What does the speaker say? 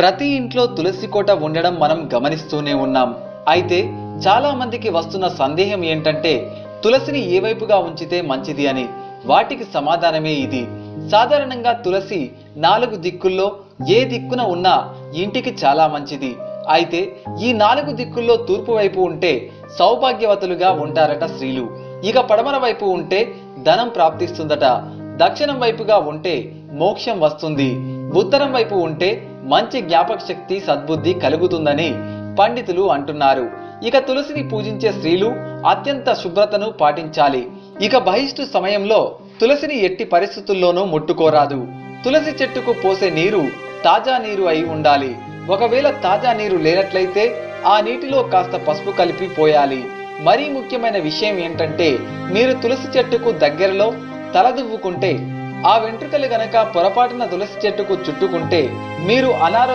ప్రతి ఇంట్లో తులసి కోట ఉండడం మనం గమనిస్తూనే ఉన్నాం. అయితే చాలా మందికి వస్తున్న సందేహం ఏంటంటే తులసిని ఏ వైపుగా ఉంచితే మంచిది అని. వాటికి సమాధానమే ఇది. సాధారణంగా తులసి 4 దిక్కుల్లో ఏ దిక్కున ఉన్నా ఇంటికి చాలా మంచిది. అయితే ఈ 4 దిక్కుల్లో తూర్పు వైపు ఉంటే సౌభాగ్యవతులుగా ఉంటారట స్త్రీలు. ఇక పడమర వైపు ఉంటే ధనం ప్రాప్తిస్తుందట. దక్షిణం వైపుగా ఉంటే మోక్షం వస్తుంది. ఉత్తరం వైపు ఉంటే మంచి జ్ఞాపక శక్తి, సద్బుద్ధి కలుగుతుందని పండితులు అంటున్నారు. ఇక తులసిని పూజించే స్త్రీలు అత్యంత శుభ్రతను పాటించాలి. ఇక బహిష్టు సమయంలో తులసిని ఎట్టి పరిస్థితుల్లోనూ ముట్టుకోరాదు. తులసి చెట్టుకు పోసే నీరు తాజా నీరు అయి ఉండాలి. ఒకవేళ తాజా నీరు లేనట్లయితే ఆ నీటిలో కాస్త పసుపు కలిపి పోయాలి. మరీ ముఖ్యమైన విషయం ఏంటంటే మీరు తులసి చెట్టుకు దగ్గరలో తలదువ్వుకుంటే ఆ వెంట్రుకలు గనక పొరపాటున తులసి చెట్టుకు చుట్టుకుంటే మీరు